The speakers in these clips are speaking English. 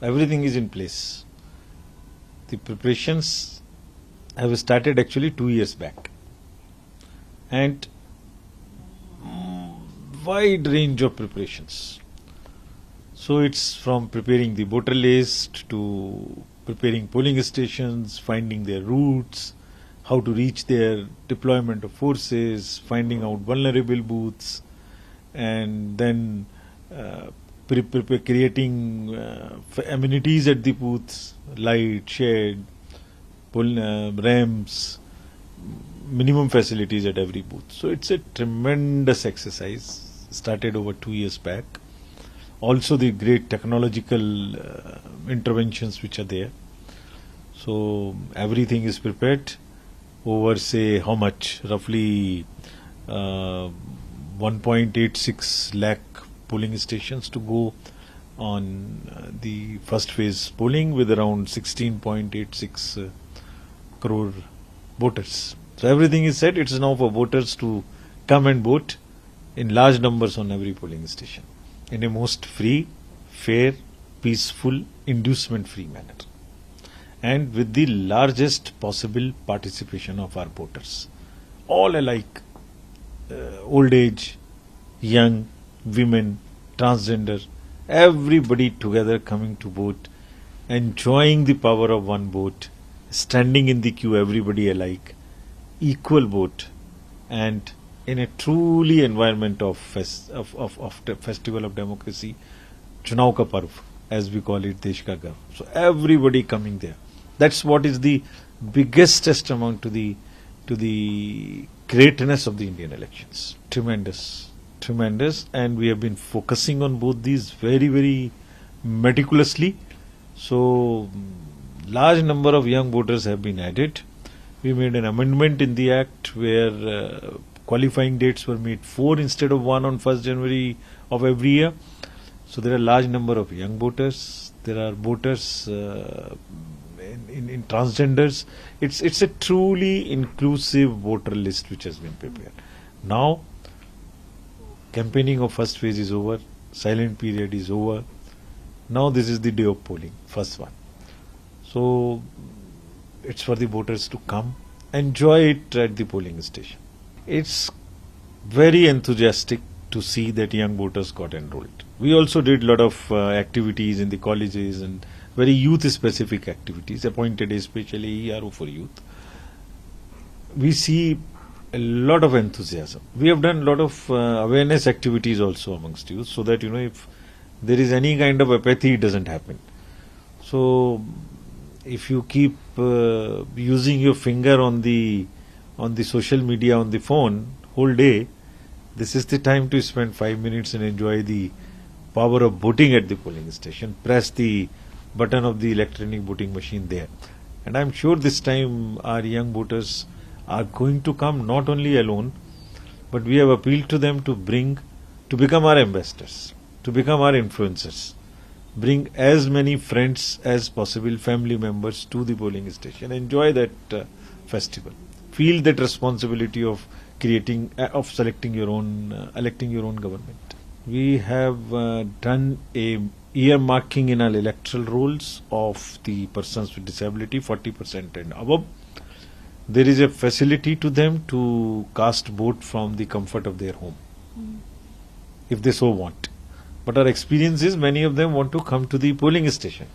everything is in place. The preparations have started actually 2 years back, and wide range of preparations. So it's from preparing the voter list to preparing polling stations, finding their routes, how to reach their deployment of forces, finding out vulnerable booths, and then creating amenities at the booths, light, shade, ramps, minimum facilities at every booth. So it's a tremendous exercise, started over 2 years back. Also the great technological interventions which are there. So everything is prepared over, say, how much? Roughly 1.86 lakh polling stations to go on the first phase polling with around 16.86 crore voters. So everything is set. It's now for voters to come and vote in large numbers on every polling station in a most free, fair, peaceful, inducement-free manner, and with the largest possible participation of our voters, all alike, old age, young, women, transgender, everybody together coming to vote, enjoying the power of one vote, standing in the queue, everybody alike, equal vote, and in a truly environment of the festival of democracy, Chunav ka Parv, as we call it, Desh ka Garv. So everybody coming there. That's what is the biggest testament to the greatness of the Indian elections. Tremendous, tremendous, and we have been focusing on both these very, very meticulously. So large number of young voters have been added. We made an amendment in the Act where qualifying dates were made 4 instead of 1 on 1st January of every year. So there are large number of young voters. There are voters in transgenders. It's a truly inclusive voter list which has been prepared. Now, campaigning of first phase is over. Silent period is over. Now this is the day of polling, first one. So it's for the voters to come, enjoy it at the polling station. It's very enthusiastic to see that young voters got enrolled. We also did a lot of activities in the colleges and very youth-specific activities, appointed especially ERO for youth. We see a lot of enthusiasm. We have done a lot of awareness activities also amongst youth, so that, if there is any kind of apathy, it doesn't happen. So if you keep using your finger on the social media, on the phone, whole day, this is the time to spend 5 minutes and enjoy the power of voting at the polling station. Press the button of the electronic voting machine there. And I'm sure this time our young voters are going to come not only alone, but we have appealed to them to become our ambassadors, to become our influencers. Bring as many friends as possible, family members, to the polling station. Enjoy that festival. Feel that responsibility of electing your own government. We have done a earmarking in our electoral rolls of the persons with disability, 40% and above. There is a facility to them to cast vote from the comfort of their home, if they so want. But our experience is many of them want to come to the polling station.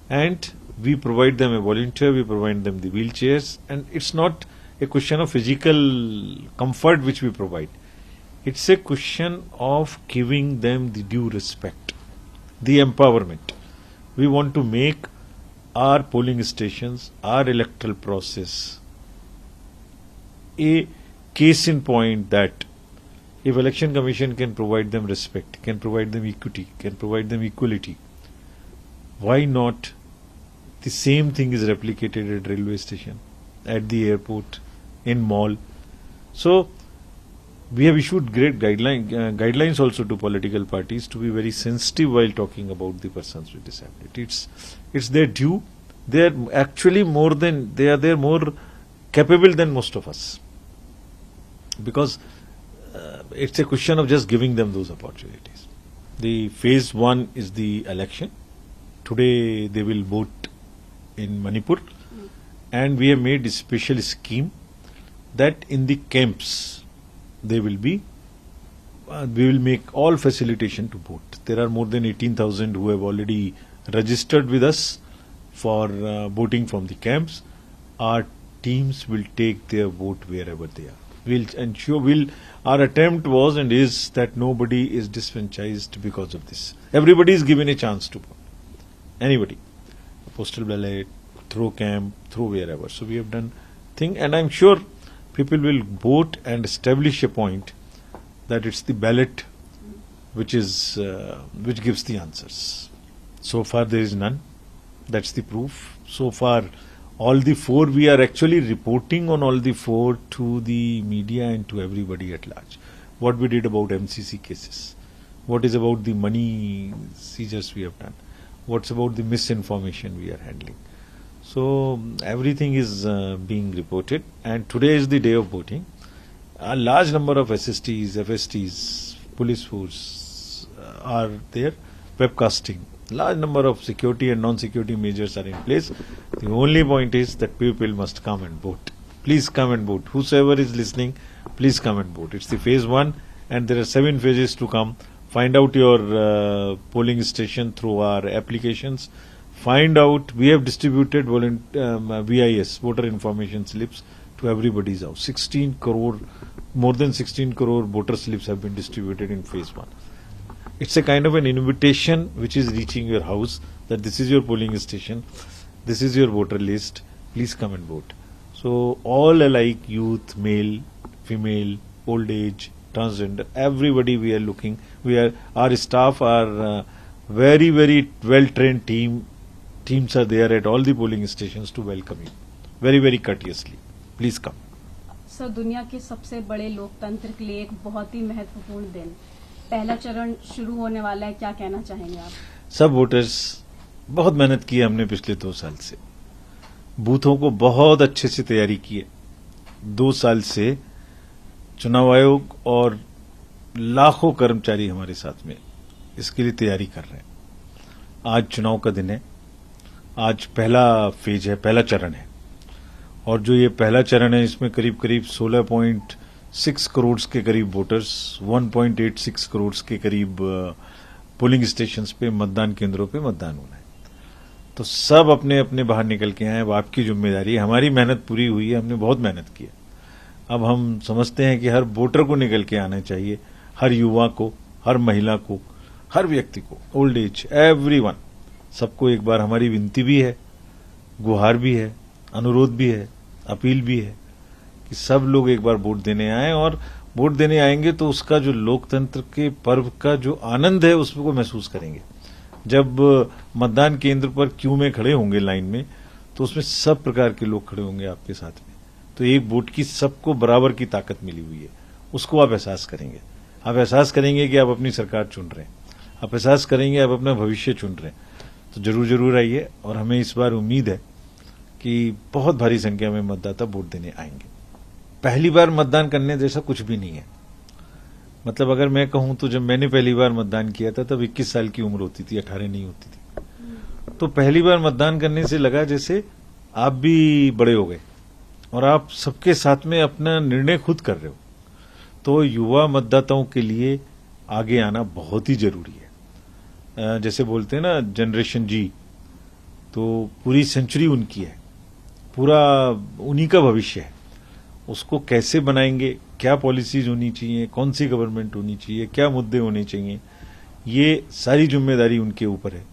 And we provide them a volunteer, we provide them the wheelchairs, and it's not a question of physical comfort which we provide. It's a question of giving them the due respect, the empowerment. We want to make our polling stations, our electoral process, a case in point that if Election Commission can provide them respect, can provide them equity, can provide them equality, why not the same thing is replicated at railway station, at the airport, in mall? So we have issued great guidelines also to political parties to be very sensitive while talking about the persons with disability. It's their due. They are actually more capable than most of us, because it's a question of just giving them those opportunities. The phase 1 is the election. today they will vote in Manipur, and we have made a special scheme that in the camps they will be. We will make all facilitation to vote. There are more than 18,000 who have already registered with us for voting from the camps. Our teams will take their vote wherever they are. We'll ensure. Our attempt was and is that nobody is disfranchised because of this. Everybody is given a chance to vote. Anybody, postal ballot, through camp, through wherever. So we have done thing, and I'm sure people will vote and establish a point that it's the ballot which gives the answers. So far there is none. That's the proof. So far, all the four, we are actually reporting on all the four to the media and to everybody at large. What we did about MCC cases. What is about the money seizures we have done. What's about the misinformation we are handling. So everything is being reported, and today is the day of voting. A large number of SSTs, FSTs, police force are there, webcasting. Large number of security and non-security measures are in place. The only point is that people must come and vote. Please come and vote. Whosoever is listening, please come and vote. It's the phase 1, and there are 7 phases to come. Find out your polling station through our applications. Find out, we have distributed VIS, voter information slips, to everybody's house. 16 crore, more than 16 crore voter slips have been distributed in phase 1. It's a kind of an invitation which is reaching your house that this is your polling station, this is your voter list, please come and vote. So all alike, youth, male, female, old age, transgender, everybody we are looking. Our staff are very, very well-trained teams are there at all the polling stations to welcome you. Very, very courteously. Please come. Sir, दुनिया के सबसे बड़े लोकतंत्र के लिए एक बहुत ही महत्वपूर्ण दिन, पहला चरण शुरू होने वाला है, क्या कहना चाहेंगे आप? सब वोटर्स, बहुत मेहनत की है हमने पिछले 2 साल से, बूथों को बहुत अच्छे से तैयारी की है। 2 साल से चुनाव आयोग और लाखों कर्मचारी हमारे साथ में इसके लिए तैयारी कर रहे हैं। आज चुनाव का दिन है, आज पहला फेज है, पहला चरण है, और जो ये पहला चरण है इसमें करीब करीब 16.6 करोड़ के करीब वोटर्स, 1.86 करोड़ के करीब पोलिंग स्टेशंस पे, मतदान केंद्रों पे मतदान होना है। तो सब अपने अपने बाहर निकल के आए। अब आपकी जिम्मेदारी है, हमारी मेहनत पूरी हुई है, हमने बहुत मेहनत की है। अब हम समझते हैं कि हर वोटर को निकल के आना चाहिए, हर युवा को, हर महिला को, हर व्यक्ति को, ओल्ड एज, एवरीवन, सबको एक बार हमारी विनती भी है, गुहार भी है, अनुरोध भी है, अपील भी है कि सब लोग एक बार वोट देने आए, और वोट देने आएंगे तो उसका जो लोकतंत्र के पर्व का जो आनंद है उसको महसूस करेंगे। जब मतदान केंद्र पर क्यू में खड़े होंगे लाइन में, तो उसमें सब प्रकार के लोग खड़े होंगे आपके साथ में, तो एक वोट की सबको बराबर की ताकत मिली हुई है, उसको आप एहसास करेंगे। आप एहसास करेंगे कि आप अपनी सरकार चुन रहे हैं, आप एहसास करेंगे आप अपना भविष्य चुन रहे हैं। तो जरूर आइए, और हमें इस बार उम्मीद है कि बहुत भारी संख्या में मतदाता वोट देने आएंगे। पहली बार मतदान करने जैसा कुछ भी नहीं है। मतलब अगर मैं कहूं तो जब मैंने पहली बार मतदान किया था तब 21 साल की उम्र होती थी, 18 नहीं होती थी। तो पहली बार मतदान करने से लगा जैसे आप भी बड़े हो गए और आप सबके साथ में अपना निर्णय खुद कर रहे हो। तो युवा मतदाताओं के लिए आगे आना बहुत ही जरूरी है। जैसे बोलते हैं ना जनरेशन जी, तो पूरी सेंचुरी उनकी है, पूरा उन्हीं का भविष्य है। उसको कैसे बनाएंगे, क्या पॉलिसीज होनी चाहिए, कौन सी गवर्नमेंट होनी चाहिए, क्या मुद्दे होने चाहिए, ये सारी जिम्मेदारी उनके ऊपर है।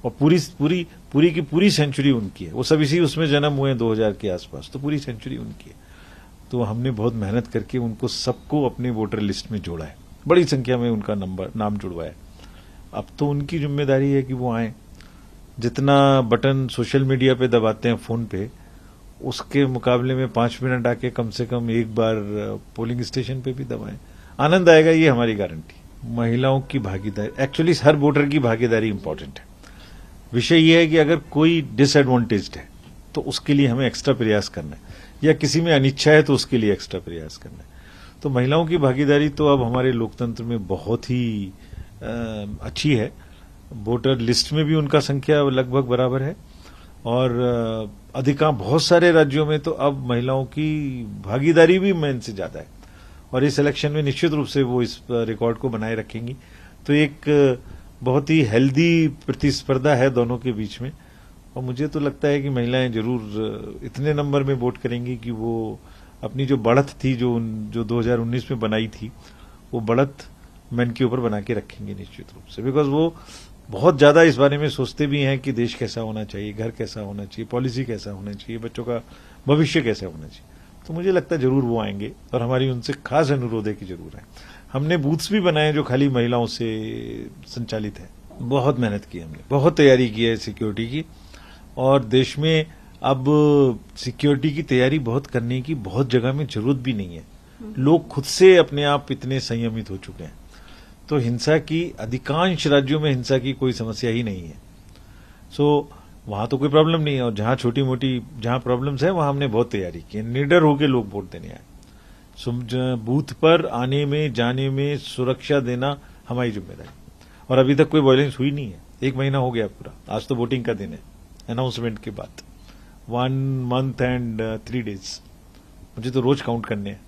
और पूरी की पूरी सेंचुरी उनकी है। वो सब इसी उसमें जन्म हुए हैं 2000 के आसपास, तो पूरी सेंचुरी उनकी है। तो हमने बहुत मेहनत करके उनको सबको अपने वोटर लिस्ट में जोड़ा है, बड़ी संख्या में उनका नाम जुड़वाया है। अब तो उनकी जिम्मेदारी है कि वो आए। जितना बटन सोशल मीडिया पे दबाते हैं फोन पे, उसके मुकाबले में 5 मिनट आके कम से कम एक बार पोलिंग स्टेशन पे भी दबाएं, आनंद आएगा, ये हमारी गारंटी। महिलाओं की भागीदारी, एक्चुअली हर वोटर की भागीदारी इंपॉर्टेंट है। विषय यह है कि अगर कोई डिसएडवांटेज्ड है तो उसके लिए हमें एक्स्ट्रा प्रयास करना है, या किसी में अनिच्छा है तो उसके लिए एक्स्ट्रा प्रयास करना है। तो महिलाओं की भागीदारी तो अब हमारे लोकतंत्र में बहुत ही अच्छी है। वोटर लिस्ट में भी उनका संख्या लगभग बराबर है और बहुत सारे राज्यों में तो अब महिलाओं की भागीदारी भी मेन से ज्यादा है और इस इलेक्शन में निश्चित रूप से वो इस रिकॉर्ड को बनाए रखेंगी। तो एक बहुत ही हेल्दी प्रतिस्पर्धा है दोनों के बीच में और मुझे तो लगता है कि महिलाएं जरूर इतने नंबर में वोट करेंगी कि वो अपनी जो बढ़त थी जो 2019 में बनाई थी वो बढ़त मैन के ऊपर बना के रखेंगे निश्चित रूप से, बिकॉज वो बहुत ज्यादा इस बारे में सोचते भी हैं कि देश कैसा होना चाहिए, घर कैसा होना चाहिए, पॉलिसी कैसा होना चाहिए, बच्चों का भविष्य कैसा होना चाहिए। तो मुझे लगता है जरूर वो आएंगे और हमारी उनसे खास अनुरोध है कि जरूर आए। हमने बूथ्स भी बनाए जो खाली महिलाओं से संचालित है। बहुत मेहनत की हमने, बहुत तैयारी की है सिक्योरिटी की और देश में अब सिक्योरिटी की तैयारी बहुत करने की बहुत जगह में जरूरत भी नहीं है। लोग खुद से अपने आप इतने संयमित हो चुके हैं तो हिंसा की अधिकांश राज्यों में हिंसा की कोई समस्या ही नहीं है। सो वहां तो कोई प्रॉब्लम नहीं है और जहां छोटी मोटी जहां प्रॉब्लम्स है वहां हमने बहुत तैयारी की है। निडर होकर लोग वोट देने आए। बूथ पर आने में जाने में सुरक्षा देना हमारी जिम्मेदारी और अभी तक कोई वायलेंस हुई नहीं है। 1 महीना हो गया पूरा, आज तो वोटिंग का दिन है अनाउंसमेंट के बाद 1 month and 3 days। मुझे तो रोज काउंट करने हैं।